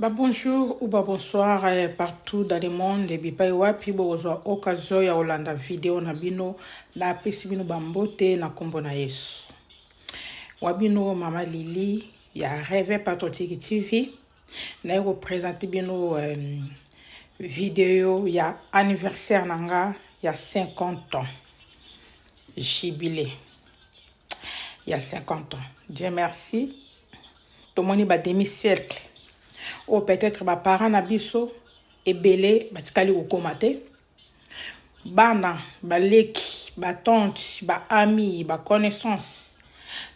Bonjour ou bonsoir partout dans le monde. Bipai wapi bozwa occasion ya olanda vidéo na bino na pesi bino bambote na kombo na Yesu. Wabino Mama Lili ya Rêve Patriotique TV na représenter bino vidéo ya anniversaire nanga ya 50 ans. Jubilé. Il y a 50 ans. Dieu merci. Tout le monde est demi-cercle. Ou peut-être ba parents na biso ebele batikali kokomate. Bana, ba leki, ba tante, ba ami, ba connaissance.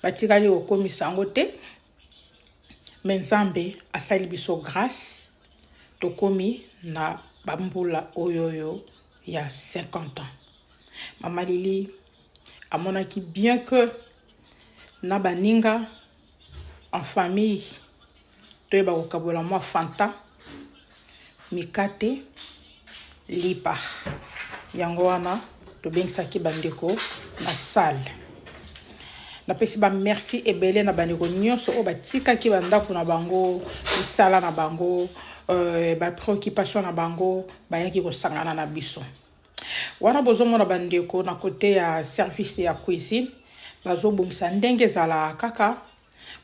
Batikali kokomisa ngo te. Mais Nzambe asali biso grâce tokomi na bambula oyoyo ya 50 ans. Mama Lili amonaki bien que na baninga en famille toyeba kokabola mwa fanta mikate lipa yango wana tobengisaki bandeko na salle napesi ba merci ebele na bandeko nyonso oyo batikaki bandako na bango misala na bango ba préoccupation na bango bayaki kosangana na biso wana bozomona bandeko na kote ya service ya cuisine bazobongisa ndenge ezala kaka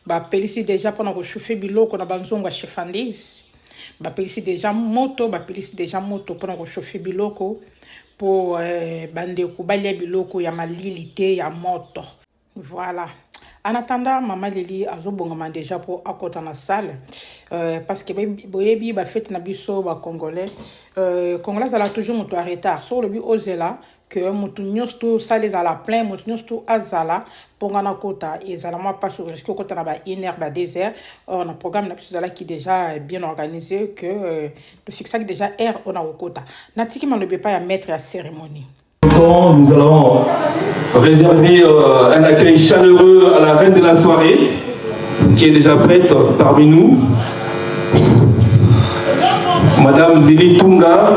bapelisi déjà mpona kochauffe biloko na banzongo ya chefandise bapelisi déjà moto mpona kochauffe biloko po bandeko balia biloko ya malili te ya moto. Voilà. En attendant, Mama Lili azobongama déjà pour akota na salle parce que boyebi ba fête na biso ba congolais congolais ala toujours moto en retard sur le bi ozela que moto nyonso salle à la plein moto nyonso azala pongana kota ezala moi pas sur risque kota na ba 1 heure ba 2 heures on a programme na biso zala qui déjà bien organisé que to fixa déjà heure on a kota na tiki malobe pas ya maître à cérémonie. Nous allons réserver un accueil chaleureux à la reine de la soirée, qui est déjà prête parmi nous. Madame Lili Tunga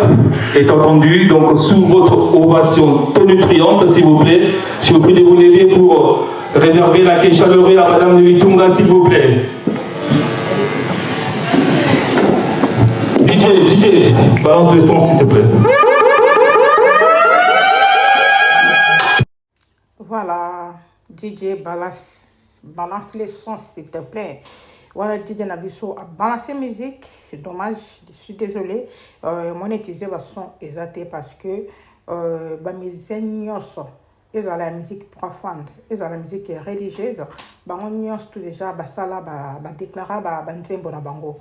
est entendue, donc sous votre ovation tonitruante, s'il vous plaît. Je vous prie de vous lever pour réserver l'accueil chaleureux à Madame Lili Tunga, s'il vous plaît. DJ, balance le son, s'il te plaît. Voilà, DJ balance les sons s'il te plaît. Voilà, DJ Nabiso a balancé musique. Dommage, je suis désolé. Monétiser le son exact parce que la musique nyonso, ils ont la musique profonde, ils ont la musique religieuse. Bango nyonso tout déjà basala ba déclarer ba nzembo na bango.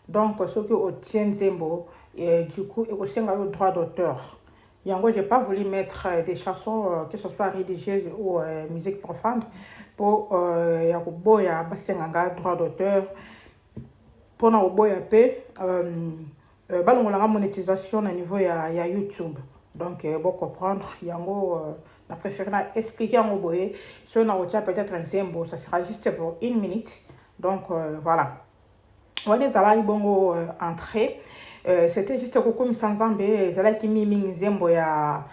Donc ce qui obtient nzembo du coup et aussi le droit d'auteur. Yango, j'ai pas voulu mettre des chansons, que ce soit religieuses ou musique profonde, pour yakuboya basenganga droit d'auteur, pour na boya pe balongolanga monétisation au niveau ya YouTube. Donc pour comprendre, yango na préféré na expliquer en boye, si on a peut-être un zembo, ça sera juste pour 1 minute. Donc voilà. On va les aller bongo entrée. C'était juste comme Sanzambe, c'est qui mimi zembo ya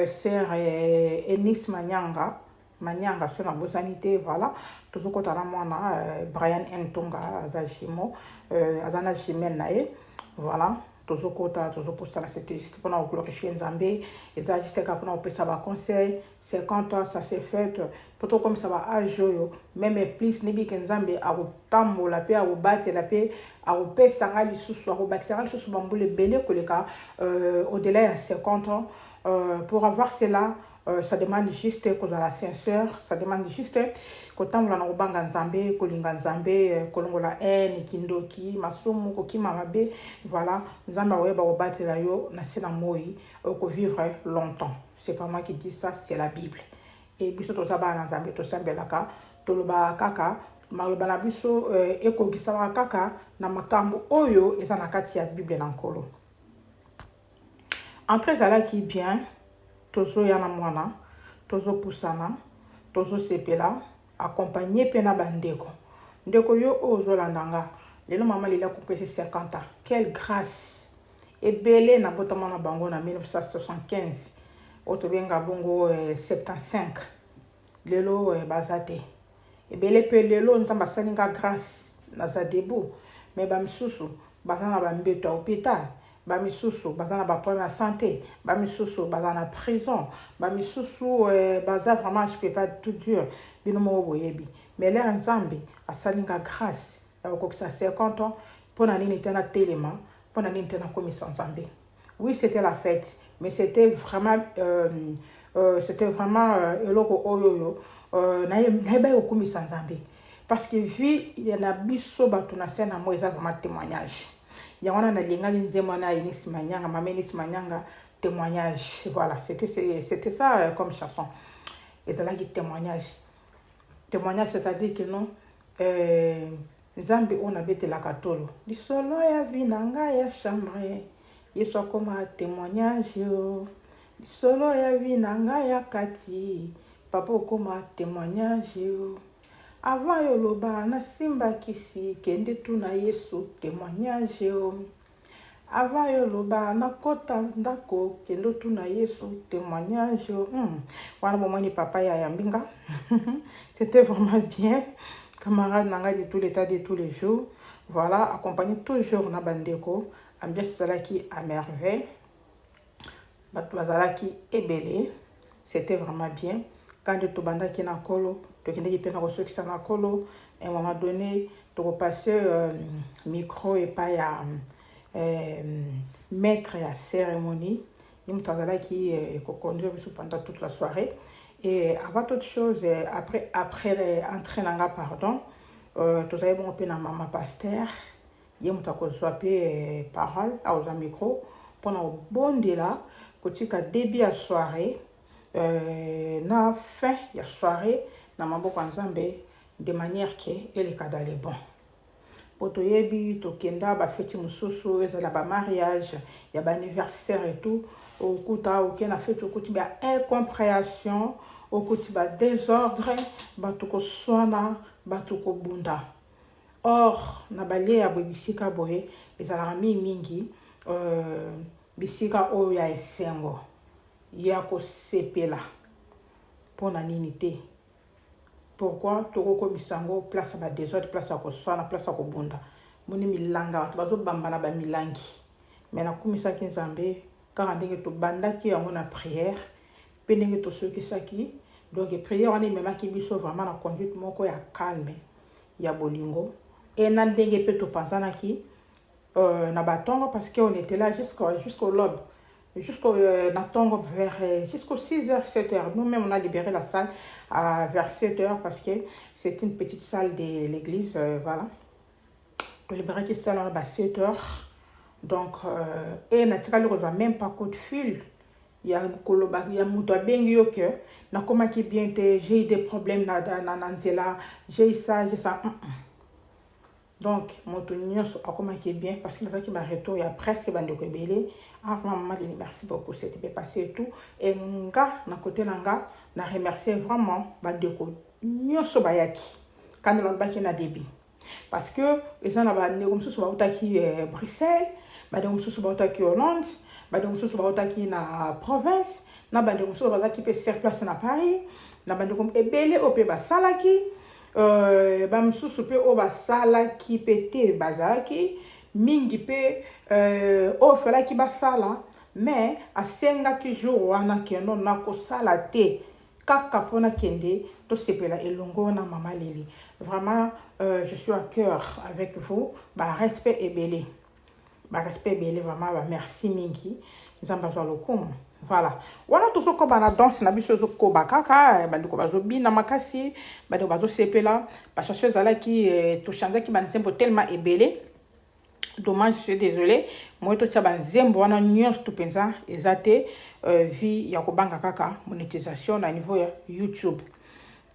sœur Enis Manyanga sur la bosanité, voilà. Tout ce qu'on a mona Brian Ntonga azajimo azana jimel nae, voilà. Tout ce qu'on a tout pour ça c'était juste pour nous glorifier Nzambe et ça juste pour nous passer ba conseil 50 ans ça s'est fait pour tout comme ça va ajoyo même plus nebi Nzambe a pambo la paix a battre la paix a paix sanga lisusu a battre sanga lisusu bambule belé koleka au-delà de 50 ans pour avoir cela ça demande juste que la sincère, ça demande juste que tant que nous banga Nzambe, kolinga Nzambe, kolongola haine, kindoki, masumu, kokima mabe, voilà, Nzamba weba obate la yo, na sena moi, ko vivre longtemps. C'est pas moi qui dis ça, c'est la Bible. Et biso to saba na Nzambe to sambelaka, to loba kaka, maloba na biso eko gisaba kaka na makambo oyo eza na kati ya Bible na nkolo. Entre zala qui bien tozo yana mwana, tozo pusana, tozo sepela, accompagné pena bandeko. Ndeko yo ozo landanga, lelo mama lila koupesi 50 ans. Quelle grâce! Et belé na botama na bango na 1975. Otobenga bongo 75. Lelo bazate. Et belé pe lelo nzamba salinga grâce na za debu. Mais bamsusu, bazana bambeto ya hôpital, bamisusu bazana ba problème de santé, bamisusu bazana prison, bamisusu baza vraiment je peux pas tout dire bino mo boyebi. Mais l'air nzambe asalinga grâce ko ça 50 ans pour nini tena telema, pour nini tena komisa nzambe. Oui, c'était la fête, mais c'était vraiment eloko oyoyo naeba yokomisa nzambe. Parce que vu il y en a biso bato na scène moi ça vraiment témoignage. Il y a on a linga nzema na Eunice Manyanga, maman Eunice Manyanga témoignage. Voilà, c'était ça comme chanson. Et ça là qui témoignage. Témoignage c'est-à-dire que non nzambe on a bete la katolo. Di solo ya vinanga ya chambre. Yeso koma témoignage yo. Di solo ya vinanga ya kati. Papa koma témoignage yo. Avant yoloba na simba kisi kende tuna Yesu témoignage yo. Avant yoloba na kota ndako kende tuna Yesu témoignage yo. Wana momani papa ya yambinga. C'était vraiment bien. Camarade nanga de tous les tas de tous les jours. Voilà, accompagné toujours na bandeko. Ambiance salaki à merveille. Batouazalaki ebele. C'était vraiment bien. Quand tu banda qui na kolo, tu kende qui pena reçu qui na kolo, à un moment donné, tu repasser micro et pas ya maître à cérémonie. Il me qui conduire pendant toute la soirée. Et avant toute chose, après entraînement, pardon, tu as bon peu na maman pasteur, il m'a swapé parole aux micro pendant bon là, côté ka début à soirée, na fin ya soirée, na mambo nzambe de manière que elle ka d'aller bon. Poto yebi to kenda ba fête mususu ezala ba mariage, ya ba anniversaire et tout, au kuta au kena fête au kuti ba incompréhension, au kuti ba désordre, ba to ko swana, ba to ko bunda. Or na bale ya bisika boye ezala mingi bisika oyo ya esengo ya ko sepela pona nini te. Pourquoi toko komisango place ba désordre, place à koswana, place à kobunda. Moni milanga bazo bambana ba milangi. Mais na komisa ki nzambe kaka ndenge to bandaki yango na prière, pe ndenge to soki saki. Donc prière wana memaki biso vraiment na conduite moko ya calme ya bolingo. Et na ndenge pe to panzanaki na batongo parce qu'on était là jusqu'au lobe. Jusqu'au jusqu'aux 6h, 7h. Nous-mêmes, on a libéré la salle vers 7h parce que c'est une petite salle de l'église. Voilà. On a libéré la salle à 7h. Donc, et on ne reçoit même pas coup de fil. Il y a Mouta Bengio que, j'ai eu des problèmes dans Nzela, j'ai eu ça, j'ai ça. Donc, mon union a commencé bien parce que le qui m'a retour, il y a presque bande de rebelle. Ah, maman, merci beaucoup, c'était bien passé et tout. Et nga, na côté nanga, na remercié vraiment bande de union sobayaki. Quand on a na débit. Parce que les gens ont des choses sur Bruxelles, des choses sur Hollande, des choses sur la province, des choses sur qui peut se place na Paris, des choses ebele au Pays Salaki. Bamsusu pe o basala ki pete bazalaki mingi pe o fela ki basala mais asenga ki jour wana kendo na ko sala te kaka pona kende to sepela elongo na mama Lili. Vraiment je suis à cœur avec vous, ba respect ebele vraiment ba merci mingi nzamba zo lokumu. Voilà. Wana to soko bana danse na biso zo ko bakaka bandiko bazo bina makasi bandiko bazo sepela ba chanteuse ala ki to chanta ki banzembo tellement ebele. Dommage, je suis désolé. Moi to tia banzembo wana nyos to penza ezate vi ya ko banga kaka monétisation na niveau ya YouTube.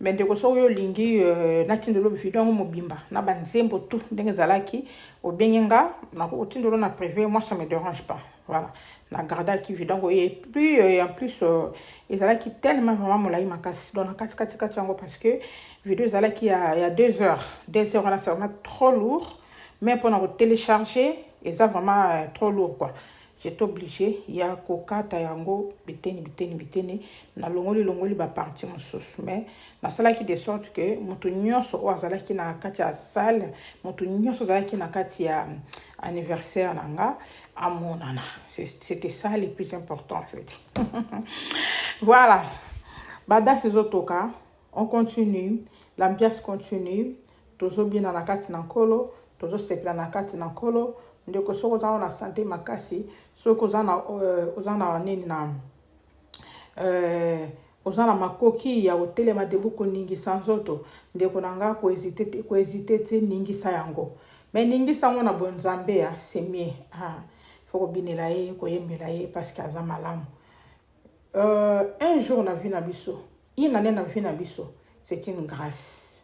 Bendeko so yo lingi na tindolo video ngo mobimba na banzembo tout ndenge zalaki obenyenga na ko tindolo na privé, moi ça me dérange pas. Voilà. La garda qui vidéo et puis en plus ils allaient qui tellement vraiment molai makasi dans la kati parce que vidéo allaient qui il y a 2 heures là c'est vraiment trop lourd mais pour nous télécharger et ça vraiment trop lourd quoi. J'étais obligé il y a coca tayango biteni na longoli ba partir en sauce mais na sala qui de sorte que moto nyonso o azala qui na kati ya salle moto nyonso azala qui na kati ya anniversaire nanga à monana. C'était ça le plus important en fait. Voilà. Dans ces autres cas, on continue, l'ambiance continue, toujours bien dans la carte nankolo, toujours c'est plein dans la carte nankolo, ndeko soko za na santé makasi, soko za na nini na ozana makoki ya hotel madebu ko ningi sanzoto ndeko nanga ko hésiter te ningi sa yango mais ningi sa ngona bonzambe ya c'est mieux faut ko binela ye ko yembela ye parce que aza malamu un jour na vie na biso une année na vie na biso c'est une grâce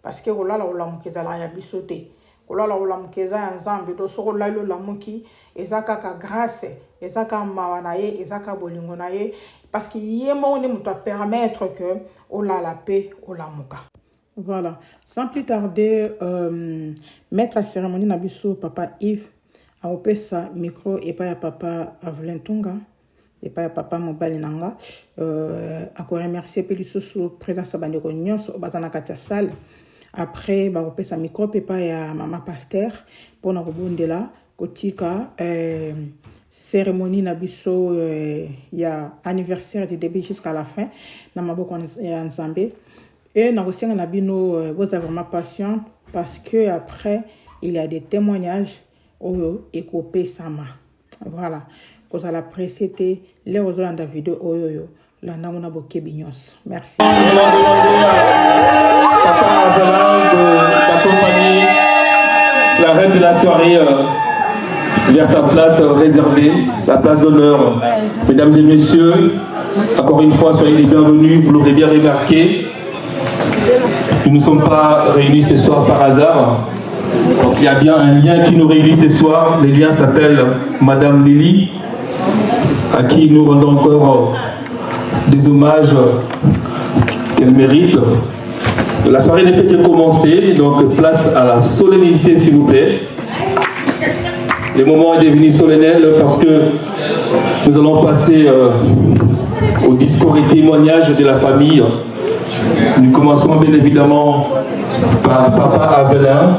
parce que olala olamukeza la ya biso te olala olamukeza ya nzambe do soko lalo lamuki ezaka ka grâce ezaka mawana ye ezaka bolingo na ye parce que yemo ne muta permettre que ola la paix olamuka. Voilà, sans plus tarder mettre la cérémonie na biso papa Yves a opesa micro et pas ya papa Avelin Tunga et pas ya papa mobali nanga a ko remercier pe lisusu présence bandeko nyonso batana katia salle. Après ba opesa micro pe pas ya mama pasteur pour na kobondela kotika cérémonie na biso ya anniversaire du début jusqu'à la fin na maboko ya nzambe et na kosenga na bino vous avez vraiment patient parce que après il y a des témoignages oyo ekopé sama. Voilà, ko la précédé les ozolanda vidéo oyo la namona bokebi nyos. Merci. Papa Avelin d'accompagner la reine de la soirée vers sa place réservée, la place d'honneur. Mesdames et messieurs, encore une fois, soyez les bienvenus. Vous l'aurez bien remarqué, nous ne sommes pas réunis ce soir par hasard. Donc il y a bien un lien qui nous réunit ce soir. Le lien s'appelle Madame Lily, à qui nous rendons encore des hommages qu'elle mérite. La soirée n'est fait que commencer, donc place à la solennité s'il vous plaît. Le moment est devenu solennel parce que nous allons passer au discours et témoignage de la famille. Nous commençons bien évidemment par Papa Avelin,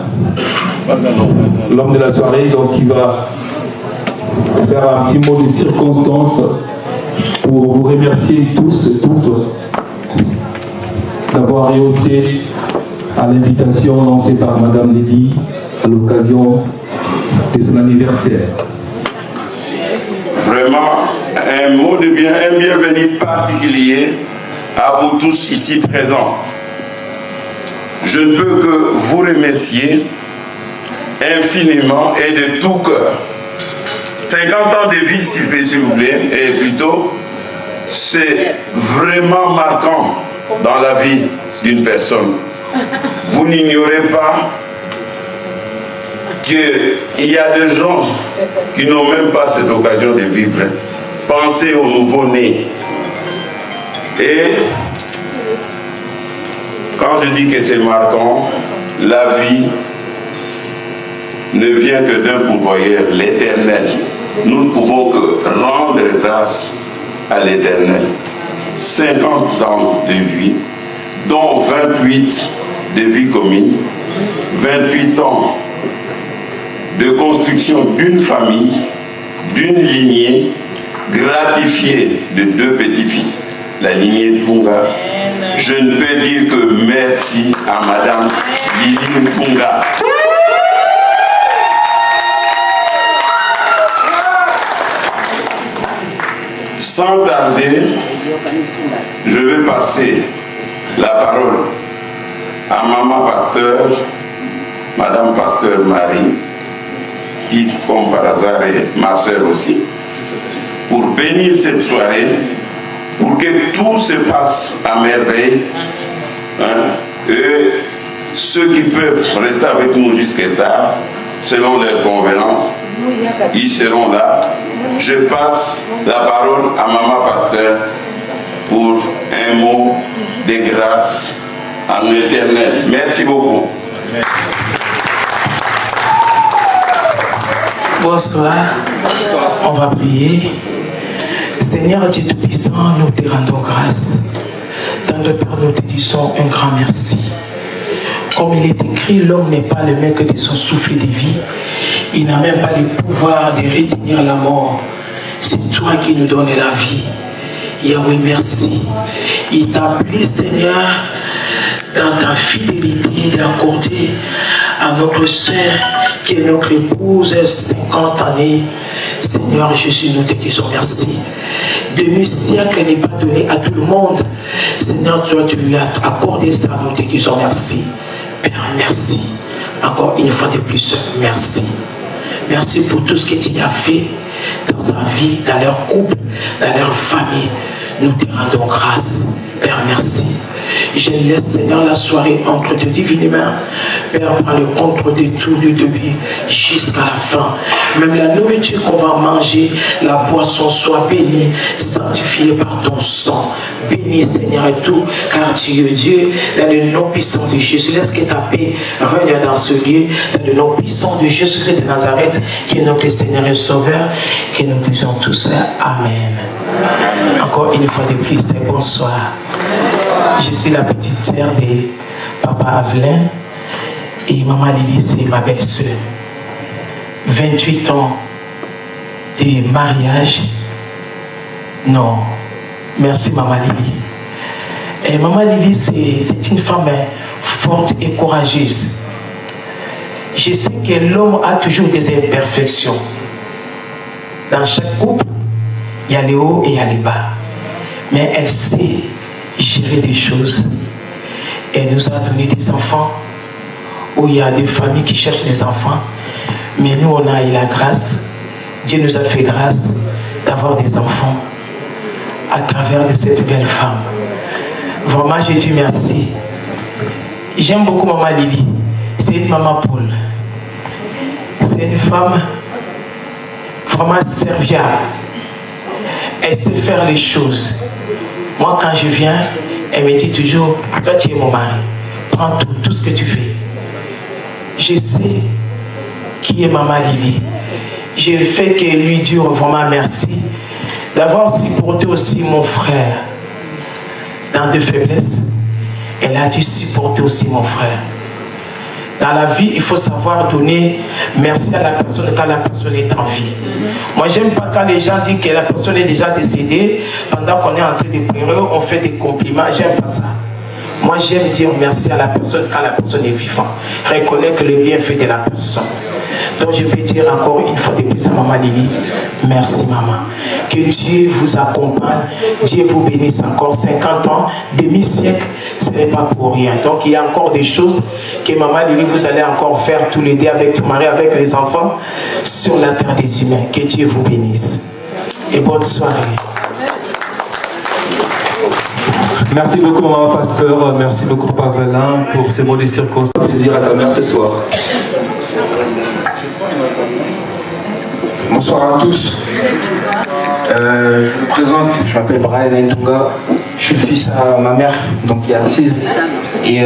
l'homme de la soirée, donc qui va faire un petit mot de circonstance pour vous remercier tous et toutes d'avoir rehaussé à l'invitation lancée par Madame Lily à l'occasion de son anniversaire. Vraiment, un mot de bien, un bienvenu particulier à vous tous ici présents. Je ne peux que vous remercier infiniment et de tout cœur. 50 ans de vie, s'il vous plaît, et plutôt, c'est vraiment marquant dans la vie d'une personne. Vous n'ignorez pas qu'il y a des gens qui n'ont même pas cette occasion de vivre. Pensez aux nouveau-nés. Et quand je dis que c'est marquant, la vie ne vient que d'un pourvoyeur, l'Éternel. Nous ne pouvons que rendre grâce à l'Éternel. 50 ans de vie, dont 28 de vie commune, 28 ans de construction d'une famille, d'une lignée, gratifiée de 2 petits-fils, la lignée Tunga. Je ne peux dire que merci à Madame Lily Tunga. Sans tarder, je vais passer la parole à Maman Pasteur, Madame Pasteur Marie, qui, comme par hasard, est ma soeur aussi, pour bénir cette soirée, pour que tout se passe à merveille. Et ceux qui peuvent rester avec nous jusqu'à tard, selon leurs convenances, ils seront là. Je passe la parole à Maman Pasteur pour un mot de grâce à l'Éternel. Merci beaucoup. Bonsoir. On va prier. Seigneur Dieu Tout-Puissant, nous te rendons grâce. Dans le Père, nous te disons un grand merci. Comme il est écrit, l'homme n'est pas le maître de son souffle de vie. Il n'a même pas le pouvoir de retenir la mort. C'est toi qui nous donnes la vie. Yahweh, merci. Il t'a pris, Seigneur, dans ta fidélité d'accorder à notre sœur qui est notre épouse 50 années. Seigneur Jésus, nous te disons merci. Demi-siècle n'est pas donné à tout le monde. Seigneur, toi, tu lui as accordé ça, nous te disons merci. Père, merci. Encore une fois de plus, merci. Merci pour tout ce que tu as fait dans sa vie, dans leur couple, dans leur famille. Nous te rendons grâce. Père, merci. Je laisse, Seigneur, la soirée entre tes divines mains. Père, prends le contrôle de tout du début jusqu'à la fin. Même la nourriture qu'on va manger, la boisson soit bénie, sanctifiée par ton sang. Bénis, Seigneur, et tout, car tu es Dieu, dans le nom puissant de Jésus. Laisse que ta paix règne dans ce lieu, dans le nom puissant de Jésus-Christ de Nazareth, qui est notre Seigneur et Sauveur, que nous disons tous Amen. Encore une fois de plus, bonsoir. Je suis la petite sœur de Papa Avelin et Maman Lily, c'est ma belle-sœur. 28 ans de mariage. Non, merci Maman Lily. Et Maman Lily, c'est une femme forte et courageuse. Je sais que l'homme a toujours des imperfections. Dans chaque couple, il y a les hauts et il y a les bas. Mais elle sait gérer des choses. Elle nous a donné des enfants, où il y a des familles qui cherchent des enfants. Mais nous, on a eu la grâce. Dieu nous a fait grâce d'avoir des enfants à travers de cette belle femme. Vraiment, je dis merci. J'aime beaucoup Maman Lily. C'est une maman Paul. C'est une femme vraiment serviable. Elle sait faire les choses. Moi, quand je viens, elle me dit toujours, toi tu es mon mari, prends tout ce que tu fais. Je sais qui est Maman Lily. J'ai fait que lui dire vraiment merci d'avoir supporté aussi mon frère dans des faiblesses. Elle a dû supporter aussi mon frère. Dans la vie, il faut savoir donner merci à la personne quand la personne est en vie. Moi, j'aime pas quand les gens disent que la personne est déjà décédée, pendant qu'on est en train de pleurer, on fait des compliments. J'aime pas ça. Moi, j'aime dire merci à la personne quand la personne est vivante. Reconnaître le bienfait de la personne. Donc, je peux dire encore une fois de plus à Maman Lily, merci maman. Que Dieu vous accompagne, Dieu vous bénisse encore 50 ans, demi-siècle, ce n'est pas pour rien. Donc, il y a encore des choses que Maman Lily, vous allez encore faire tous les deux avec ton mari, avec les enfants, sur la terre des humains. Que Dieu vous bénisse. Et bonne soirée. Merci beaucoup, maman pasteur. Merci beaucoup, Papa Avelin, pour ces mots de circonstance. Plaisir à ta mère ce soir. Bonsoir à tous. Je me présente, je m'appelle Brian Ntunga. Je suis le fils à ma mère, donc qui est assise. Et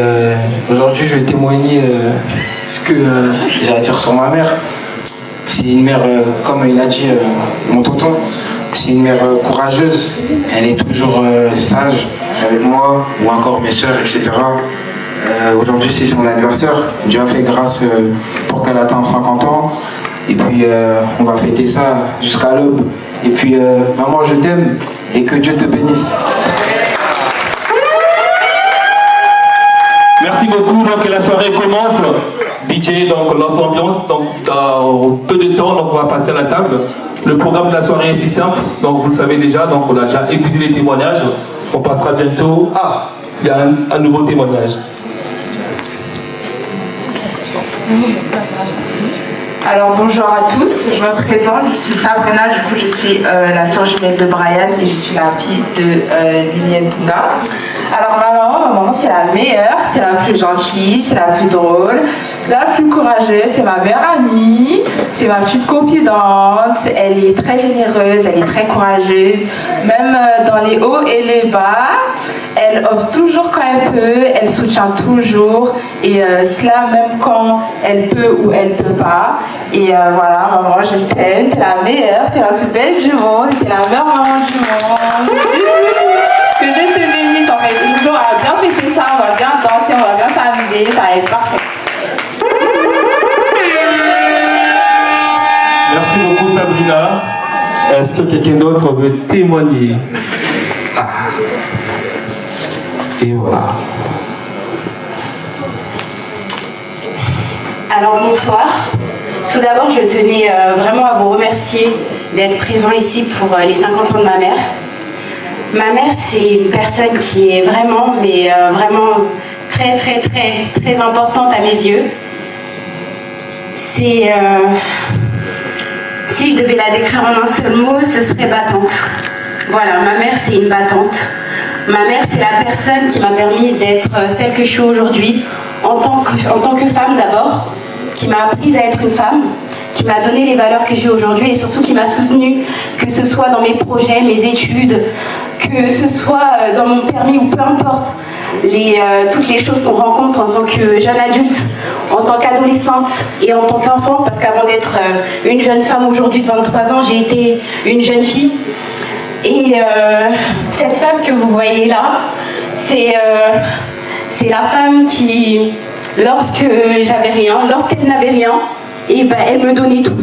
aujourd'hui, je vais témoigner ce que j'ai à dire sur ma mère. C'est une mère, comme il a dit mon tonton, c'est une mère courageuse. Elle est toujours sage avec moi, ou encore mes soeurs, etc. Aujourd'hui, c'est son anniversaire. Dieu a fait grâce pour qu'elle atteigne 50 ans. Et puis, on va fêter ça jusqu'à l'aube. Et puis, maman, je t'aime et que Dieu te bénisse. Merci beaucoup. Donc, la soirée commence. DJ, donc, lance l'ambiance. Donc, dans peu de temps, donc, on va passer à la table. Le programme de la soirée est si simple. Donc, vous le savez déjà. Donc, on a déjà épuisé les témoignages. On passera bientôt. Ah, il y a un nouveau témoignage. Alors bonjour à tous, je me présente, je suis Sabrina, du coup je suis la soeur jumelle de Brian et je suis la fille de Lily Ntunga. Alors ma maman c'est la meilleure, c'est la plus gentille, c'est la plus drôle, la plus courageuse, c'est ma meilleure amie, c'est ma petite confidente, elle est très généreuse, elle est très courageuse, même dans les hauts et les bas, elle offre toujours quand elle peut, elle soutient toujours et cela même quand elle peut ou elle peut pas. Et voilà, maman, je t'aime, t'es la meilleure, t'es la plus belle du monde, t'es la meilleure maman du monde. Que Dieu te bénisse, en fait. Toujours, on va bien fêter ça, on va bien danser, on va bien s'amuser, ça va être parfait. Merci beaucoup Sabrina. Est-ce que quelqu'un d'autre veut témoigner? Et voilà. Alors bonsoir. Tout d'abord, je tenais vraiment à vous remercier d'être présent ici pour les 50 ans de ma mère. Ma mère, c'est une personne qui est vraiment, vraiment très, très, très, très importante à mes yeux. Si je devais la décrire en un seul mot, ce serait battante. Voilà, ma mère, c'est une battante. Ma mère, c'est la personne qui m'a permis d'être celle que je suis aujourd'hui, en tant que femme d'abord, qui m'a appris à être une femme, qui m'a donné les valeurs que j'ai aujourd'hui et surtout qui m'a soutenue, que ce soit dans mes projets, mes études, que ce soit dans mon permis ou peu importe, toutes les choses qu'on rencontre en tant que jeune adulte, en tant qu'adolescente et en tant qu'enfant, parce qu'avant d'être une jeune femme aujourd'hui de 23 ans, j'ai été une jeune fille. Et cette femme que vous voyez là, c'est la femme qui, lorsqu'elle n'avait rien, et ben, elle me donnait tout.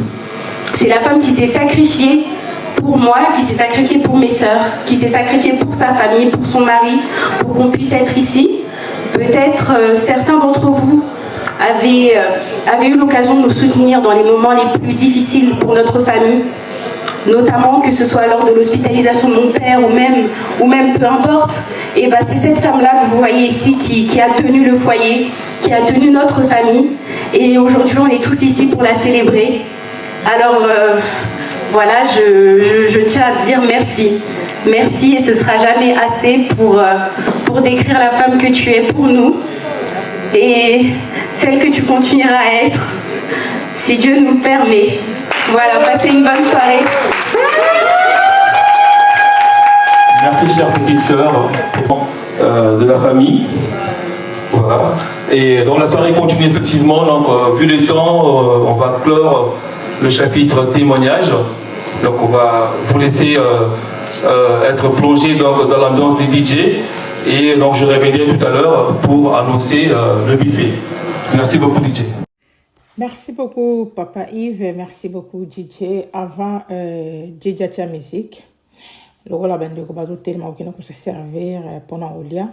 C'est la femme qui s'est sacrifiée pour moi, qui s'est sacrifiée pour mes sœurs, qui s'est sacrifiée pour sa famille, pour son mari, pour qu'on puisse être ici. Peut-être certains d'entre vous avaient eu l'occasion de nous soutenir dans les moments les plus difficiles pour notre famille, notamment que ce soit lors de l'hospitalisation de mon père ou même peu importe. Et ben, c'est cette femme-là que vous voyez ici qui a tenu le foyer, qui a tenu notre famille. Et aujourd'hui, on est tous ici pour la célébrer. Alors voilà, je tiens à te dire merci. Merci, et ce ne sera jamais assez pour décrire la femme que tu es pour nous et celle que tu continueras à être, si Dieu nous le permet. Voilà, passez une bonne soirée. Merci chère petite sœur de la famille. Voilà. Et donc la soirée continue effectivement. Donc vu le temps, on va clore le chapitre témoignage. Donc on va vous laisser être plongé dans l'ambiance du DJ. Et donc je reviendrai tout à l'heure pour annoncer le buffet. Merci beaucoup DJ. Merci beaucoup Papa Yves, merci beaucoup DJ. Avant DJ Tia Musique, le rôle a bandé ko bazo tellement qui nous se servir pendant Olia.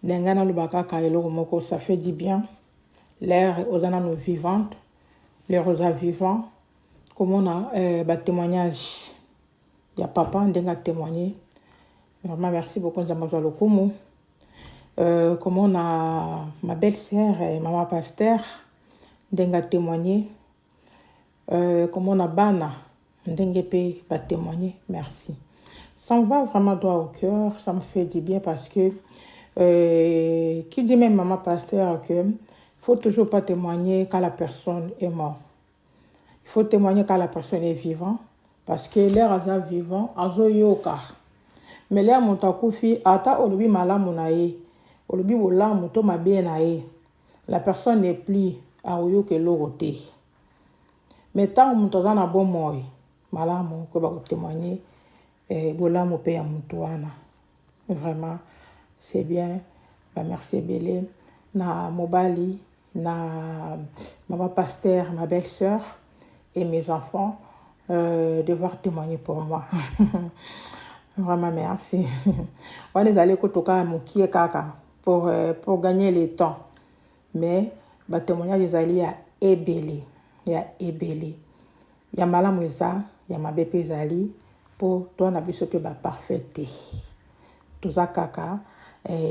N'engana le baka ka elo moko, ça fait du bien. L'air aux ananos vivantes, les rosas vivants. Comme on a témoignage, il y a papa n'enga témoigner. Vraiment merci beaucoup nous avons le komo. Comme on a ma belle-sœur et maman pasteur n'enga témoigner. Comme on a bana n'enga pas témoigner. Merci. Ça me va vraiment droit au cœur, ça me fait du bien parce que qui dit même maman pasteur que faut toujours pas témoigner quand la personne est morte. Il faut témoigner quand la personne est vivante parce que l'air est vivant, azo yoka. Mais l'air montakufi ata olobi malamu na ye, olobi bolamu to mabe na ye. La personne n'est plus à yoke loroté. Mais tant montaza na bon moi, malamu ko ba témoigner bolamu pe ya mutuana. Vraiment c'est bien. Bah, merci Belé na Mobali, na maman pasteur, ma belle-sœur et mes enfants devoir témoigner pour moi. Vraiment merci. On est allé kotoka mukie kaka pour gagner le temps. Mais bah témoignage des alliés à Ebélé, il y a Ebélé. Il y a malamu eza, il y a ma bébé zali pour toi na biso pe ba parfaité. Toza kaka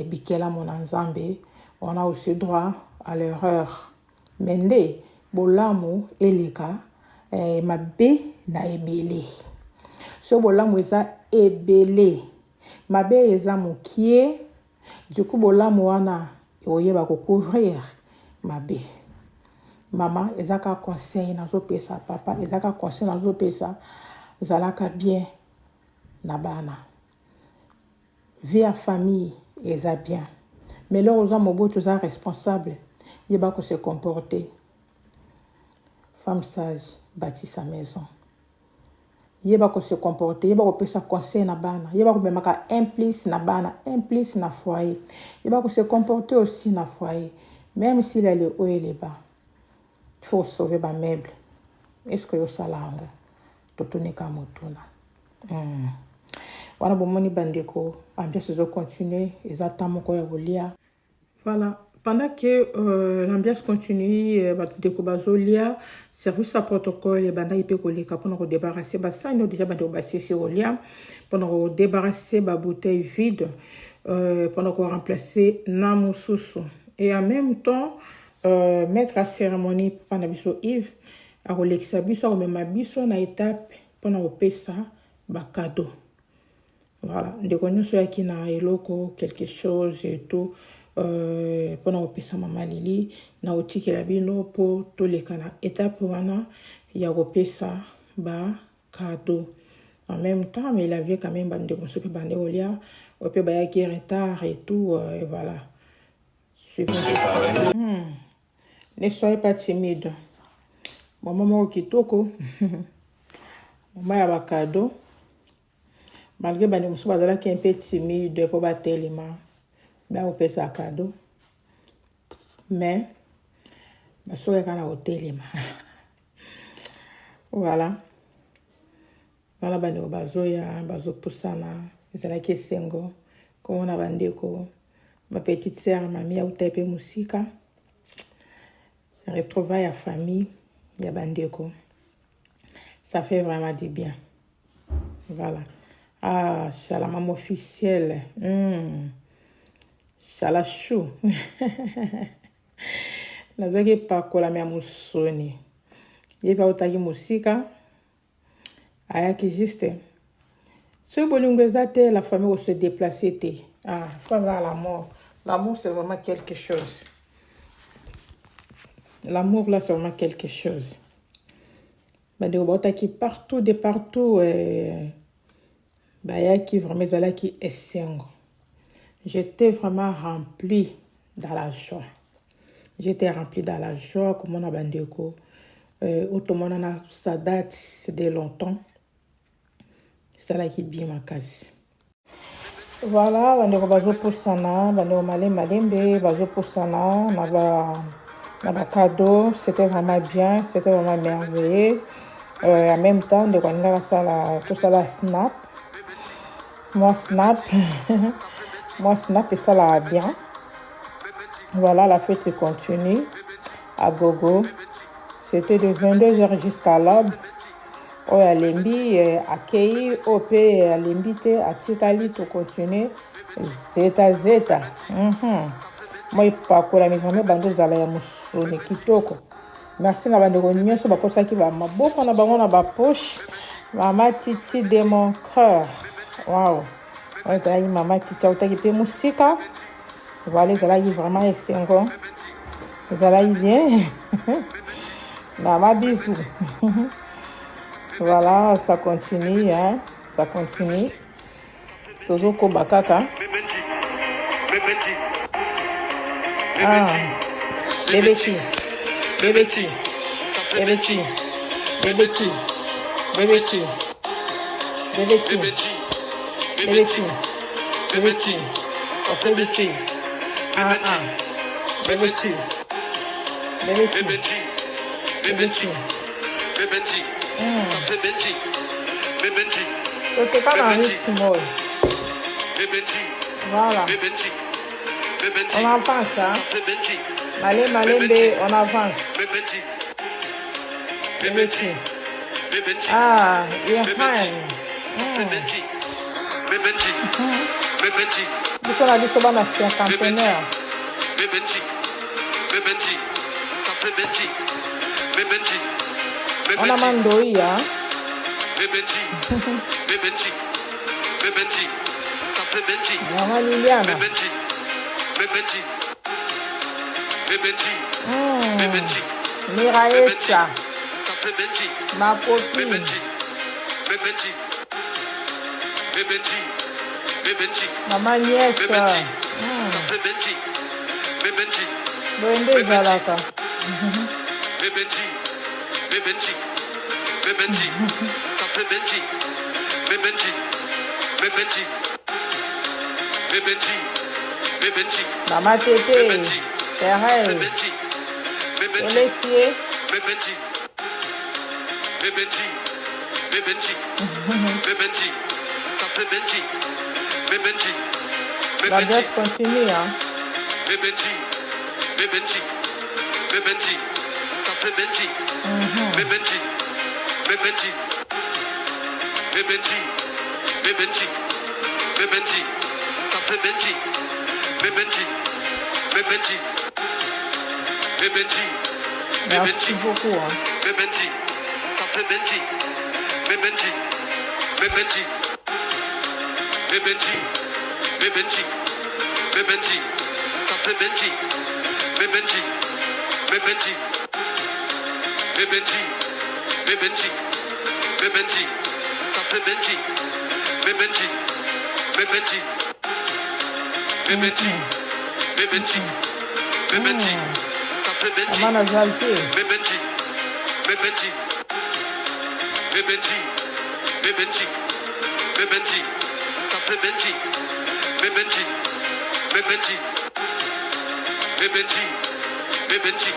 bikela mon nzambe, on a aussi droit à l'erreur. Mende bolamu eleka mabe na ebele. So bolamu eza ebele. Mabe eza mukie. Du coup bolamu wana oyeba ko couvrir mabe. Maman ezaka conseil na zo pesa, papa ezaka conseil na zo pesa, zalaka bien na bana. Vie à famille eza bien. Mais là aux hommes tous sont responsables. Il va que se comporter. Femme sage bâtit sa maison. Il va que se comporter. Il va que se conseil na bana. Il va que même implice na bana, implice na foyer. Il va que se comporter aussi na foyer. Même s'il est le haut et le bas. Il faut sauver ma meuble. est-ce que yosala yango totoneka motuna wana bomoni bandeko ambiance ezocontinue eza ta moko ya kolia. Voilà, pendant que l'ambiance continue, bandeko bazolia service à protocole banda ipe koleka mpona kodébarrasser basani déjà bandeko basisi kolia mpona kodébarrasser babouteille vide pendant qu'on remplacer na mosusu. Et en même temps maître à cérémonie pendant biso Yves a kolekisa biso akomema biso na étape mpona kopesa bakado. Voilà, ndeko nyonso yaki na eloko quelque chose et tout pendant kopesa mama Lili na otikela bino po toleka na étape wana ya kopesa bakado. En même temps, mais il avait quand même bande de construire bande olia, au peu bayaki retard et tout, et voilà. Ne soyez pas timide. Maman kitoko, maman ya bakado. Malgré bande muso bazala qui un peu timide pour battre les mains, ben on peut ça cadeau. Mais baso ya kana hotel les mains. Voilà. Voilà bande bazoya bazo pusana ezalaki sengo comme on a bandeko ma petite sœur mamie a utepe musika retrouvailles à famille ya bandeko ça fait vraiment du bien. Voilà. Ah chala maman officielle chala chou nazaki pakola mia musoni yepa utaki musika ayaki juste ce bolingo ezate la famille se déplacer te ah faut avoir l'amour c'est vraiment quelque chose. L'amour là c'est vraiment quelque chose. Bande obotaki partout de partout bayaki vraiment zalaki esengo. J'étais vraiment remplie dans la joie. J'étais remplie dans la joie comme on a bandeko automona ça date de longtemps. C'est là qui bien ma case. Voilà, bandeko bazo posana, bandeko malembe bazo posana na ba cadeau, c'était vraiment bien, c'était vraiment merveilleux. En même temps, de quand on a ça tout ça la snap. Moi snap et ça là bien. Voilà, la fête continue à gogo. C'était de 22h jusqu'à l'aube. Oya lembi akei op lembi te atikali to continuer zeta moi pakola mais vraiment bando zala ya musoni kitoko. Merci na bandeko nyonso bakosaki ba maboko na bango na ba poche. Mama Titi de mon cœur. Waouh. Oya mama Titi utaki pe musika. Voilà, zala yi vraiment esengo. Zala yi bien. Mama bisous. Voilà, ça continue, hein, ça continue. Toujours Kobakaka. Ah, bébé-ti. Ça fait Benji. C'était pas dans le rythme. Voilà. On avance, hein. Malembe, on avance. Ah, Irhan. Nous sommes à Lisbonne à 50 on a mandoi, hein? Ça fait Benji. Maman Liliana. Miraesa. Ça fait Benji. Ma copine. Maman nièce. Ça fait Benji. Bende Zalaka. Benji, ça fait Benji, Mama Tété, Thérèse, Elessier, Benji, Benji, Benji, ça c'est Benji, Benji, La danse continue, hein. Benji, Benji, Benji, ça c'est Benji, Benji, Benji, Benji, Benji, Benji, ça c'est Benji, Benji, Benji, Benji, Merci beaucoup, hein. Benji, ça c'est Benji, Benji, Benji, Benji, Benji, Benji, ça c'est Benji, Benji, Benji, Benji, Benji, Benji, ça c'est Benji, Benji, Benji, Benji, Benji, Benji, ça c'est Benji, Amana Zalté. Benji, Benji, Benji, Benji, Benji, ça c'est Benji, Benji, Benji, Benji, Benji,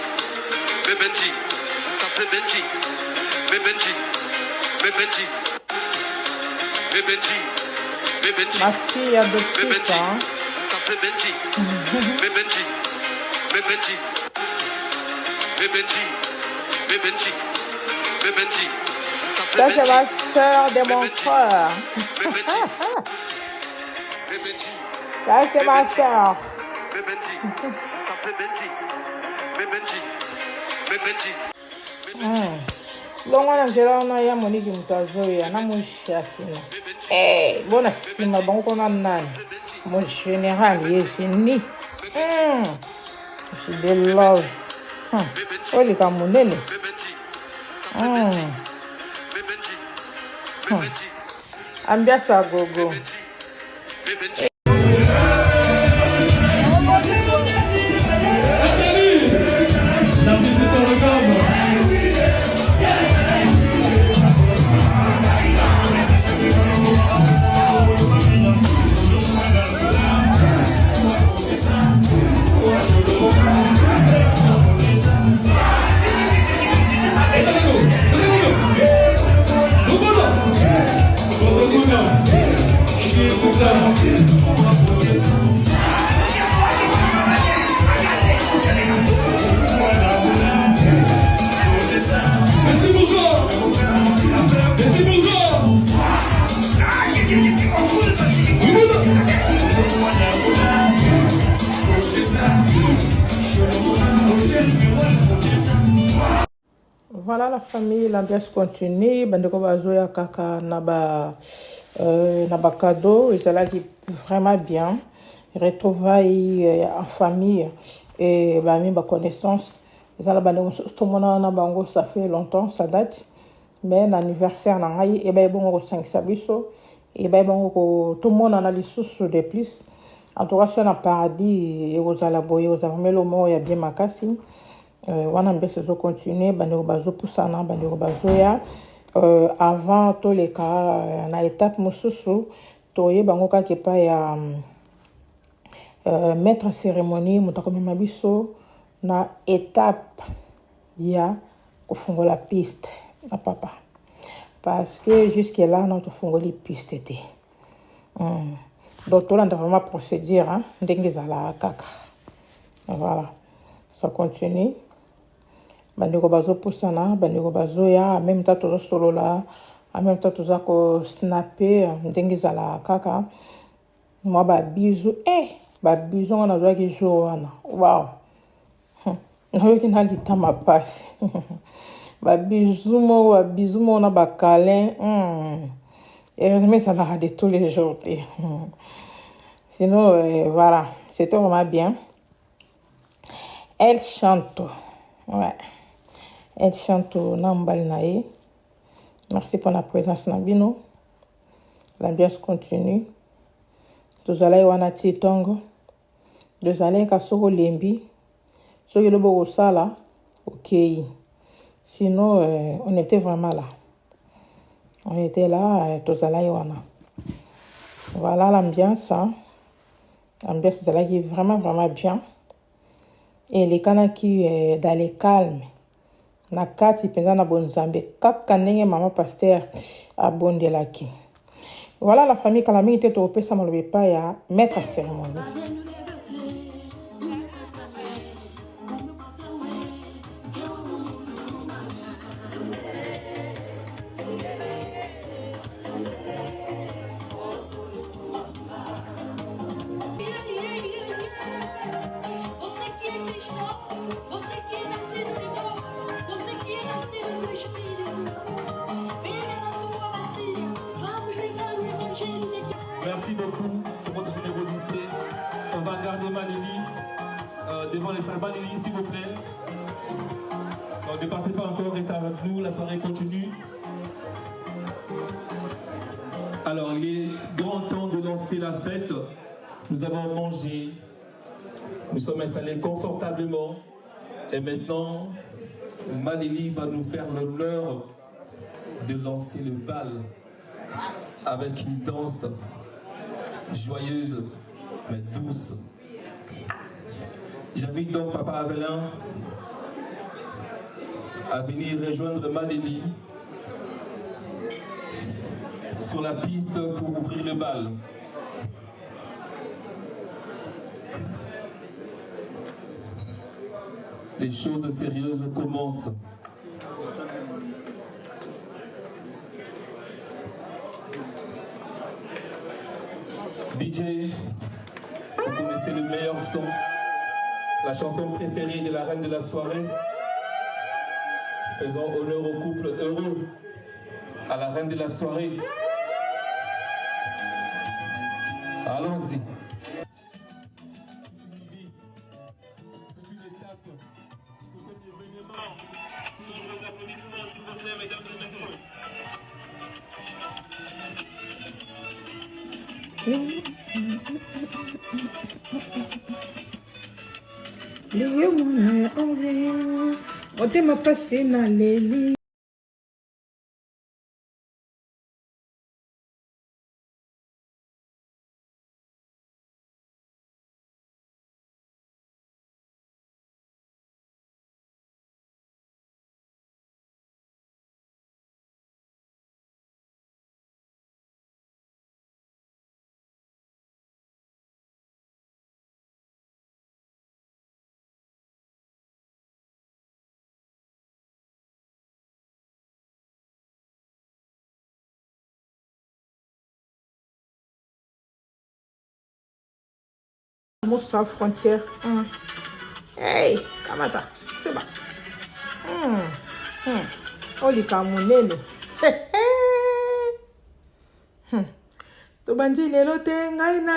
Benji, ça c'est Benji, Benji, Benji, Benji, Benji, Ma fille adoptive, Benji, hein. ça c'est Benji, Benji, Benji, Benji, Benji, Benji, ça c'est Ça, c'est Benji, ma soeur de mon frère. Benji, Benji, Ça, c'est ma soeur. Benji, ça c'est Benji, Benji, Benji, Longo na jela na ya moniki mutazoya na mushakina. Bona sima bango na nani. Mon général yesini. Je de love. Oli kamunene. Ambiasa gogo. Voilà la famille, l'ambiance continue. Bandeko bazoya kaka na ba cadeau, et c'est là qui vraiment bien. Retrouvailles en famille et bah mi ba connaissance. Ça là bandeko tout monde na bango ça fait longtemps, ça date. Mais l'anniversaire na ngai et ben bon 5 sabiso et ben bon tout le monde en a les sous de plus. En tout cas c'est un paradis et aux alaboye aux armelo mo ya bien makasi. Wana mbese zo continuer bandeko bazo pusana bandeko bazoya avant tous les cas na étape mususu toye bango ka kepa ya maître cérémonie mutakomema biso na étape ya kufungola piste na papa parce que jusque là notre fungoli piste était donc on a vraiment procédure hein ndenge zala kaka voilà ça continue bandeko bazo pusana bandeko bazoya en même temps tozo solola en même temps toza ko snapper ndenge zala kaka moi ba bisou ba bisou on a droit ki jour wana wow nayoki na litama pasi ba bisou mo na ba câlin heureusement ça va de tous les jours sinon voilà c'était vraiment bien. Elle chante ouais. Elle chante Nambal Nae. Merci pour la présence Nabino. L'ambiance continue. Tous allez wanati tongo. Tous allez kasoko lembi. So yelo bo sala. OK. Sinon on était vraiment là. On était là tous allez wana. Voilà l'ambiance hein. L'ambiance là qui est vraiment bien. Et les canards qui dans les calmes. na kati penza na bonzambe kaka ndenge mama pasteur abondelaki. Voilà la famille Kalami était au pesa malobe pa ya maître cérémonie. Merci beaucoup pour votre générosité. On va garder Malélie devant les frères Malélie, s'il vous plaît. Donc, ne partez pas encore, restez avec nous, la soirée continue. Alors, il est grand temps de lancer la fête. Nous avons mangé, nous sommes installés confortablement. Et maintenant, Malélie va nous faire l'honneur de lancer le bal avec une danse joyeuse mais douce. J'invite donc Papa Avelin à venir rejoindre Malélie sur la piste pour ouvrir le bal. Les choses sérieuses commencent. DJ, vous connaissez le meilleur son, la chanson préférée de la reine de la soirée. Faisons honneur au couple heureux, à la reine de la soirée. Allons-y. Motema pasi na leli. Sans frontière. Hey, kamata. C'est bon. Oli kamunene. Tobandi lelo te ngai na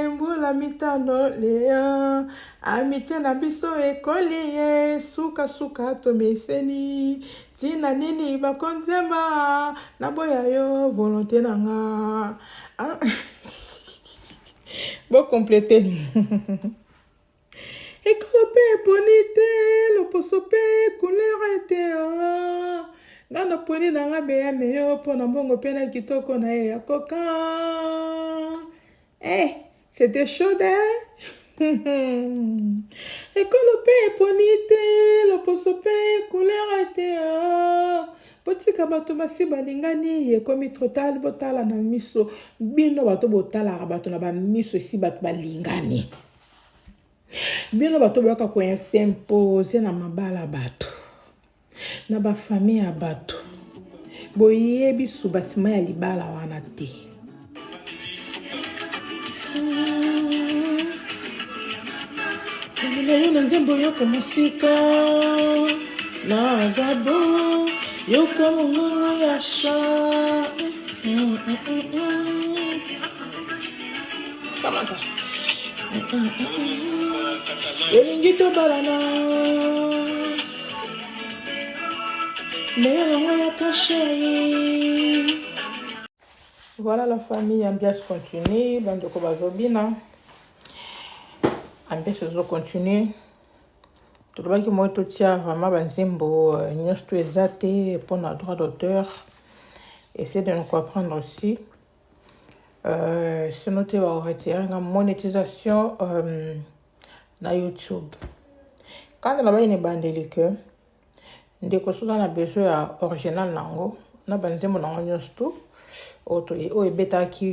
yo mbula mitano lea amitié na biso ekoli suka suka tomeseni tina nini bakonzema na boya yo volonté nanga. Bon compléter. Ekolo pe bonite loposo pe couleur était Nana poni nanga beya meyo pona mbongo pe na kitoko na ye yakoka. C'était chaud Ekolo pe bonite loposo pe couleur était Botika bato basi balingani yekomi total botala na miso bino bato botala bato na ba miso si bato balingani bino bato baka ko s'imposer na mabala bato na ba famille ya bato boyebi su basima ya libala wana te. Lelo na nzembo yoko musika na gabo Yoko mungu yasha. Kamata. Elingito balana. Voilà la famille, ambiance continue, bande ko bazobina. Ambiance zo continue. Tolobaki moi totia vraiment banzimbo nyonso ezate pour notre droit d'auteur. Essayez de nous comprendre aussi. C'est noté va retirer la monétisation na YouTube. Quand on a une bande que ndeko soza na besoin ya original nango na banzembo nango nyonso tu oyo ebetaki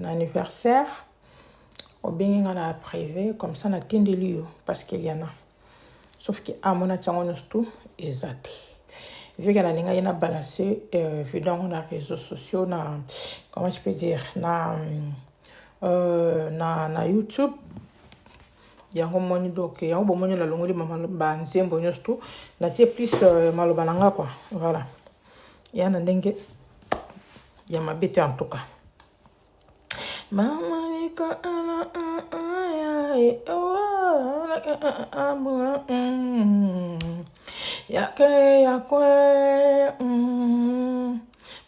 na anniversaire obengi nga na privé comme ça natindeli yo parce qu'il y en a sauf que amona tiango nyonso tu eza te vu que nalinga ye na balancer vidéo yango na réseaux sociaux na comment je peux dire na YouTube yango moni donc yango bomoni la longoli banzembo nyonso tu natie plus maloba na nga quoi voilà ya na ndenge ya mabete en tout cas mama niko ala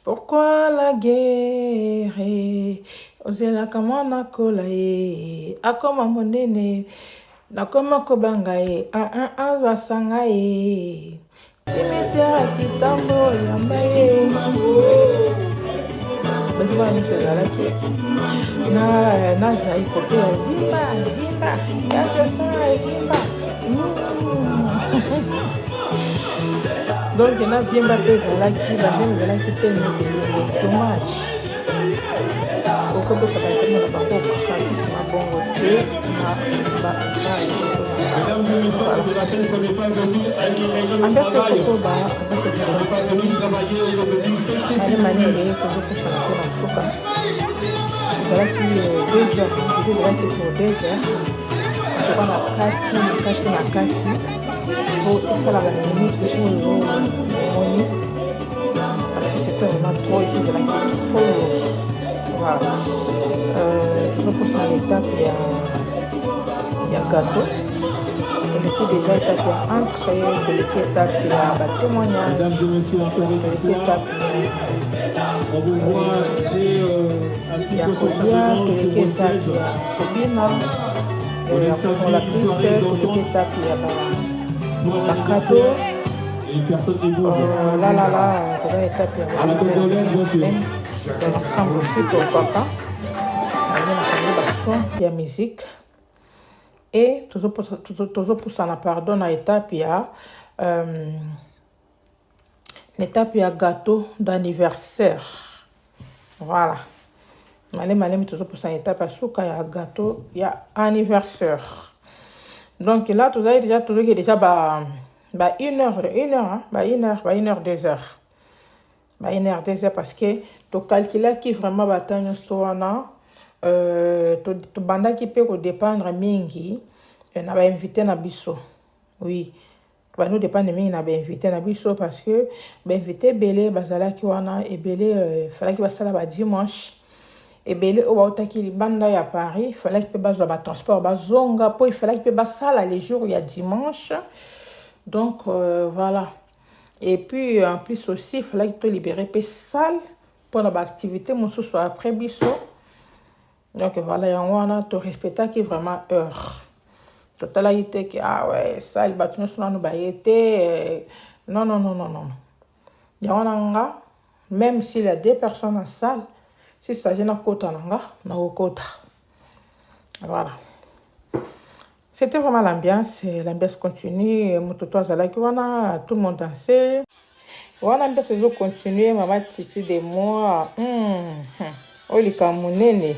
pourquoi la guerre ozela kama nakola ye akoma monene nakoma kobanga ye azwasanga ye simetera kitambo yamba ye basi bana mipezalaki nazai kopela vimba yazosanga evimba donc na vimba mpe ezalaki banzembo ezalaki te mibelenge dommage okobeta banzembo na bango okakaki na bongo te Mesdames et messieurs, je vous rappelle qu'on n'est pas venu à l'irrégulier travail. On n'est pas venu travailler, on est venu fêter. ezalaki 2 heures ezalaki pour 2 heures toka na kati po esala baminute oyo omoni parce que c'était vraiment trop et puis ezalaki trop voilà tozoposa na étape ya gâteau eleki déjà étape ya entrée toleki étape ya batémoignage toleki étape ya kolia toleki étape ya kobina ya kofongola piste toleki étape ya bakado lalala toza étape ya dans l'ensemble aussi pourquoi pas nakangi bason ya musique et tozopusana pardon na étape ya l'étape ya gâteau d'anniversaire voilà malemi tozopusana étape ya suka ya gâteau ya anniversaire donc là tozali déjà toloki déjà ba 1 heure 2 heures ba 1 heure 2 heures parce que tocalculaki vraiment bata nyonso wana tobandaki mpe kodépendre mingi na bainvité na biso oui bano dépendre mingi na bainvité na biso parce que bainvité ebele bazalaki wana ebele falaki basala badimanche ebele oyo bautaki libanda ya Paris falaki mpe bazwa batransport bazonga mpo ifalaki mpe basala les jours ya dimanche donc voilà et puis en plus aussi falaki tolibere mpe salle mpona baactivité mosusu après biso. Donc voilà, yango wana to respectaki vraiment heure. Total été que ah ouais, ça il battu nous nous baïté non. Yango nanga même s'il y a 2 personnes en salle, si ça gêne kota nanga na kota. Voilà. C'était vraiment l'ambiance continue, mototo azalaki wana tout le monde dansait. Wana ambiance continue, maman titi de moi. Olika munene.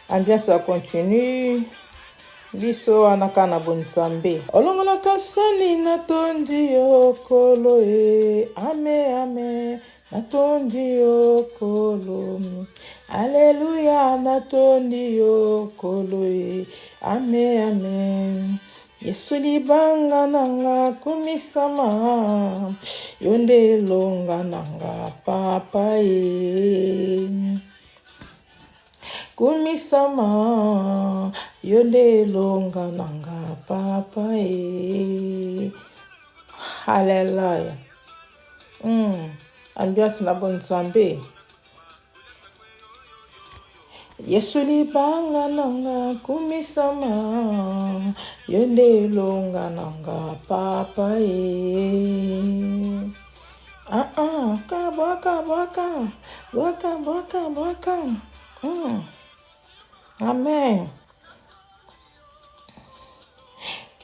Ambiance continue biso anaka na bonsambe olongola kasani natondi okolo ame natondi okolo alleluya natondi okolo ame Yesu libanga nanga kumisama yonde longa nanga papa kumisama yonde longa nanga papa hallelujah ambiance na bonsambe Yesu libanga nanga kumisama yonde longa nanga papa kabwaka Amen.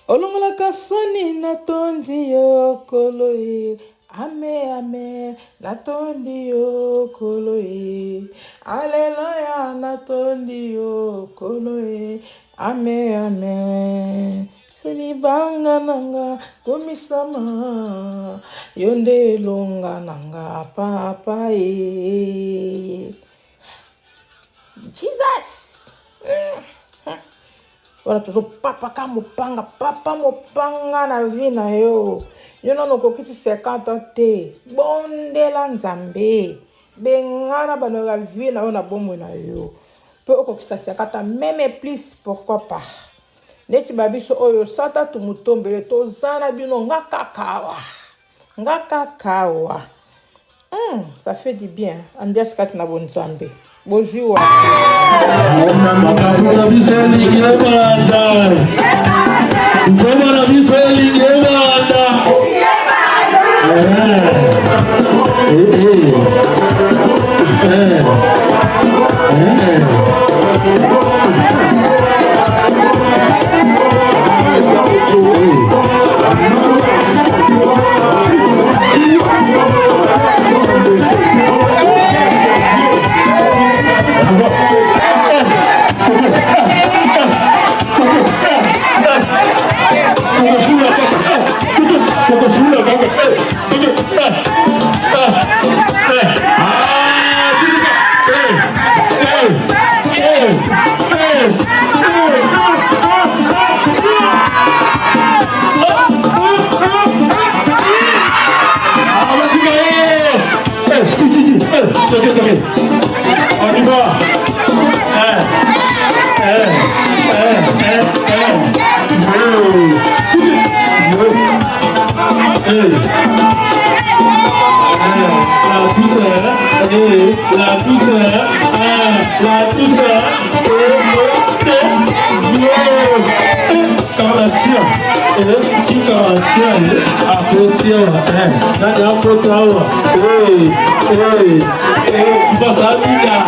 olongolaka soni natondi yo kolo ye ame ame natondi yo kolo ye aleluya natondi yo kolo ye ame ame soni banga nanga komisama yonde longa nanga papa ye Jesus. Wana tozo papa ka mopanga na vie na yo. Yo non kokisi 50 ans te. Bondela nzambe. Bengana bano la vie na yo na bomwe na yo. Pe okokisa 50 ans même plus pourquoi pas. Neti babiso oyo sata tumutombele tozana bino ngakakawa. Ça fait du bien. Ambiance kat na bonzambe. Bonjour. On y va. La douceur. Carnation. À côté, il passe à Mina,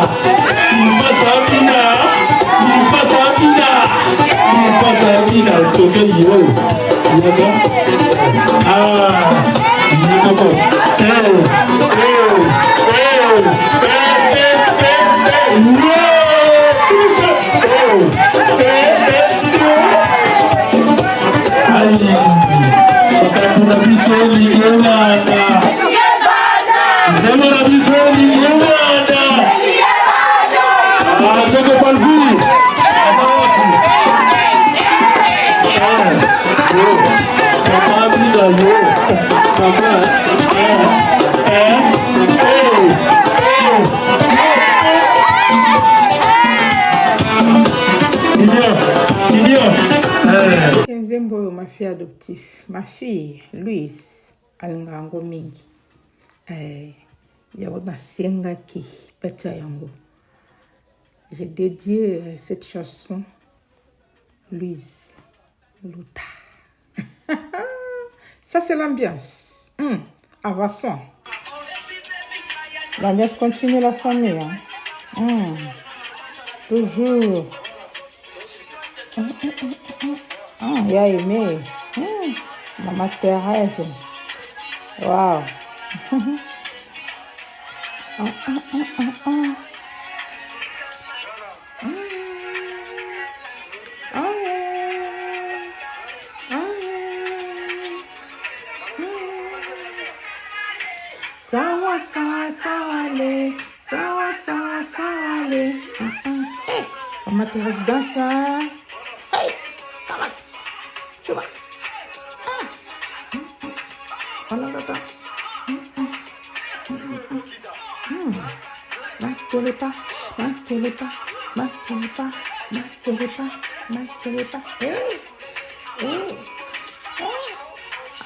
ma fille adoptive, ma fille Louise alingango mingi ya na senga ki peta yango. J'ai dédié cette chanson Louise Luta. Ça c'est l'ambiance. Avançons. L'ambiance continue la famille. Toujours. Il a aimé. Maman Thérèse. Wow. Sawa sawa sawa le, sawa sawa sawa le. Hey, Maman Thérèse danse. Hey, come on. Tu vois. En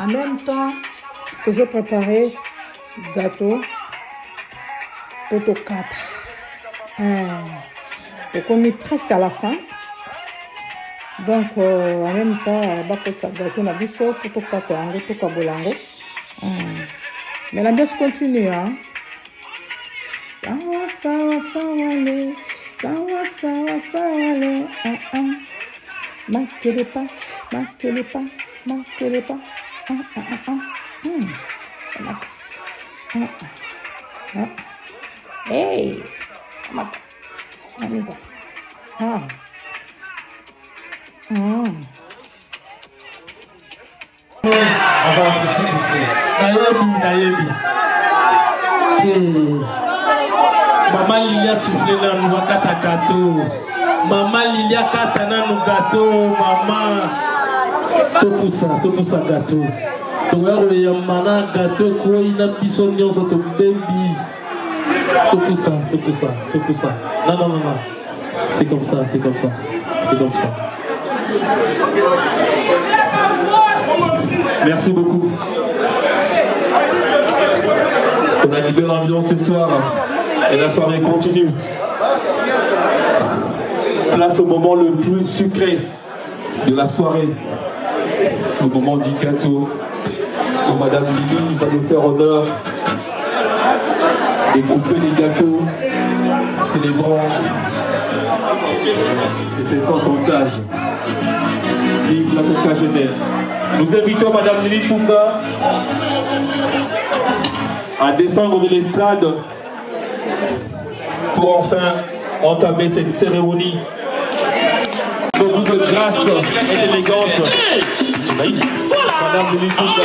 même temps que je préparais gâteau poto 4. Donc on est presque à la fin. Donc en même temps on gâteau na biso poto 4 ango to kabolango. Mais l'ambiance continue hein. Sawa sawa sawa le, sawa sawa sawa le. Makele pas, Marquez-les pas. Hey! Nayebi. Maman Lilia soufflé dans nous kata gâteau. Maman Lilia kata na nous gâteau. Maman. Tout pour ça gâteau. Donc là il y a mana gâteau quoi il a bisogno sur ton baby. Tout pour ça. Non. C'est comme ça. Merci beaucoup. On a libéré l'ambiance ce soir et la soirée continue. Place au moment le plus sucré de la soirée, au moment du gâteau, où Madame Lily va nous faire honneur et couper les gâteaux, célébrant ces 50 ans d'âge. Vive la quinquagénaire. Nous invitons Madame Lily Tunga à descendre de l'estrade pour enfin entamer cette cérémonie. Beaucoup de grâce et d'élégance. Madame Lily Tunga.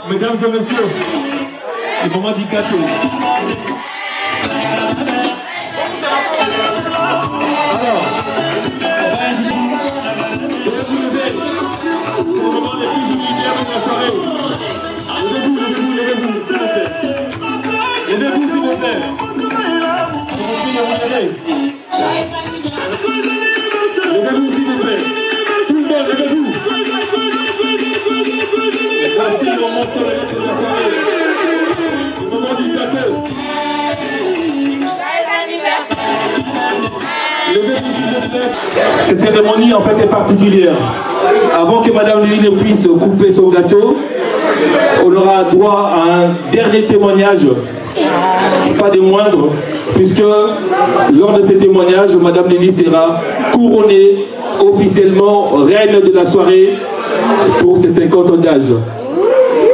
Mesdames et messieurs, le moment du gâteau. Alors, levez-vous, s'il vous plaît. Levez-vous, s'il vous plaît. Tout le monde, levez-vous. Voici le moment de la soirée. Le moment du gâteau. Cette cérémonie en fait est particulière. Avant que Madame Lily ne puisse couper son gâteau, on aura droit à un dernier témoignage, pas des moindres, puisque lors de ce témoignage, Madame Lily sera couronnée officiellement reine de la soirée pour ses 50 ans d'âge.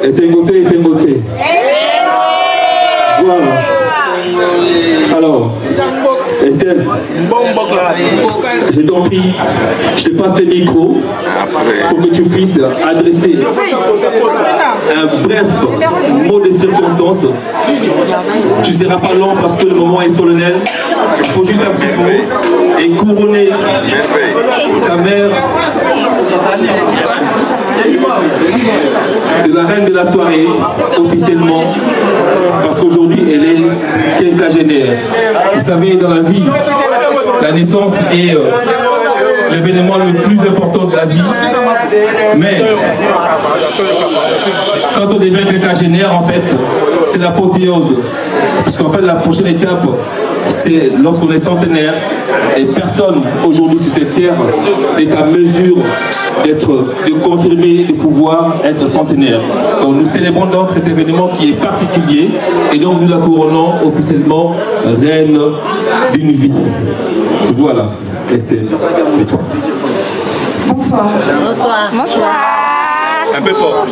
Et c'est goûté et fait goûter. Voilà. Alors, Estelle, je t'en prie, je te passe le micro pour que tu puisses adresser un bref mot de circonstance. Tu ne seras pas long parce que le moment est solennel. Il faut juste un petit mot et couronner ta mère de la reine de la soirée officiellement, parce qu'aujourd'hui elle est quinquagénaire. Vous savez, dans la vie, la naissance est l'événement le plus important de la vie, mais quand on devient quinquagénaire, en fait, c'est l'apothéose, parce qu'en fait la prochaine étape, c'est lorsqu'on est centenaire, et personne aujourd'hui sur cette terre n'est à mesure de confirmer, de pouvoir être centenaire. Donc nous célébrons donc cet événement qui est particulier, et donc nous la couronnons officiellement reine d'une vie. Voilà. Estelle. Bonsoir. Un peu fort.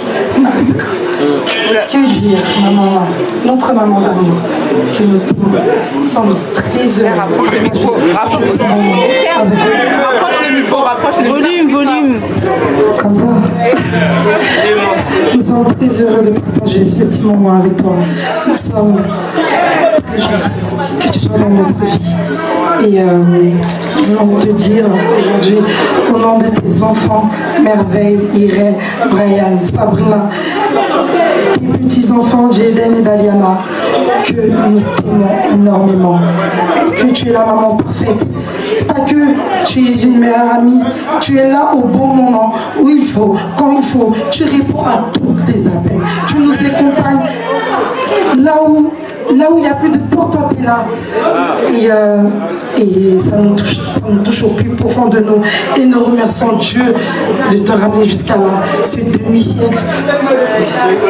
Que dire, ma maman, notre maman d'amour, que nous sommes très heureux. Rapproche le micro. Volume. Comme ça. Nous sommes très heureux de partager ce petit moment avec toi. Nous sommes très joyeux que tu sois dans notre vie. Et nous voulons te dire aujourd'hui, au nom de tes enfants, Merveille, Irène, Brian, Sabrina, tes petits-enfants, Jaden et Daliana, que nous t'aimons énormément. Et que tu es la maman parfaite. Pas que tu es une meilleure amie, tu es là au bon moment, où il faut, quand il faut. Tu réponds à tous les appels. Tu nous accompagnes là où Là où il n'y a plus de sport, toi, tu es là. Et ça nous touche au plus profond de nous. Et nous remercions Dieu de te ramener jusqu'à là, ce demi-siècle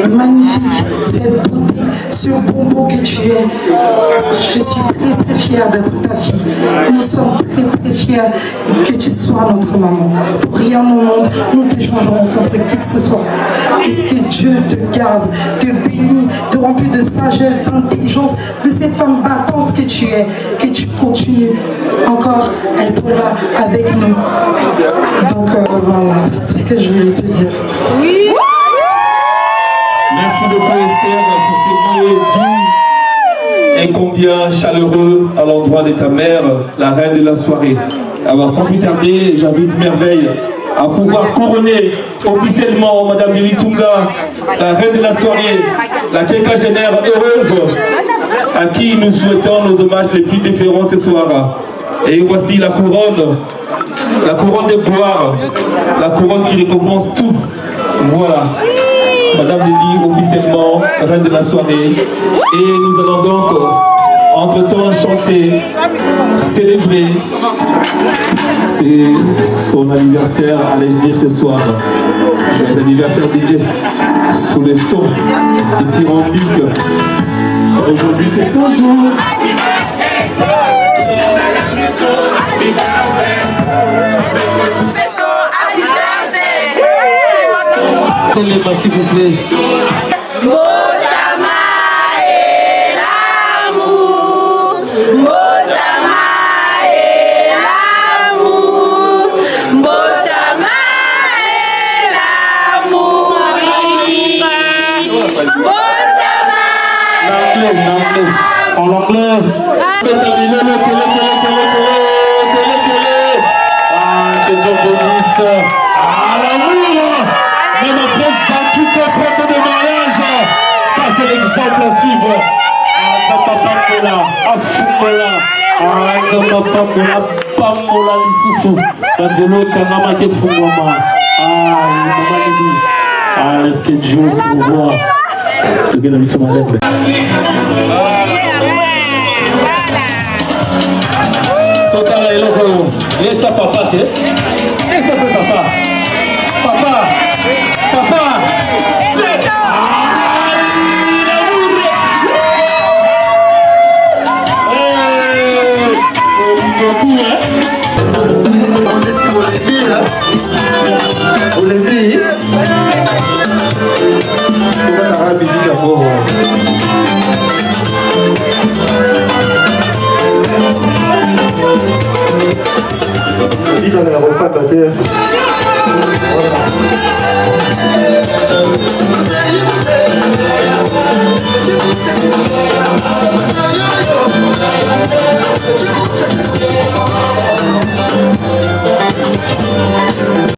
magnifique, cette beauté, ce bonbon que tu es. Je suis très très fière d'être ta fille. Nous sommes très très fiers que tu sois notre maman. Pour rien au monde, nous t'échangerons contre qui que ce soit. Et que Dieu te garde, te bénit, te remplit de sagesse, d'intelligence, de cette femme battante que tu es, que tu continues encore à être là avec nous. Donc voilà, c'est tout ce que je voulais te dire. Oui. Merci beaucoup Esther pour ces mots doux et combien chaleureux à l'endroit de ta mère, la reine de la soirée. Alors sans plus tarder, j'invite Merveille à pouvoir couronner officiellement Madame Lily Tunga, la reine de la soirée, la quinquagénaire heureuse, à qui nous souhaitons nos hommages les plus déférents ce soir. Et voici la couronne de gloire, la couronne qui récompense tout. Voilà, Madame Lily officiellement reine de la soirée. Et nous allons donc entre-temps chanter, célébrer. C'est son anniversaire, allais-je dire ce soir. Joyeux anniversaire DJ, sous les sons de Tyrambique. Aujourd'hui c'est ton jour. S'il vous plaît. En anglais. Que Dieu bénisse. L'amour. Même après 28 ans de mariage, ça c'est l'exemple à suivre. Ça papa Mola, Afumola, papa Mola, Pamola Lisusu, Banzelo Kanama Kefungoma. Maman Lili. Est-ce que Dieu peut voir? Tu viens de la mission malade. Total est là, laisse ça papa, laisse ça papa. Papa. la repas à terre.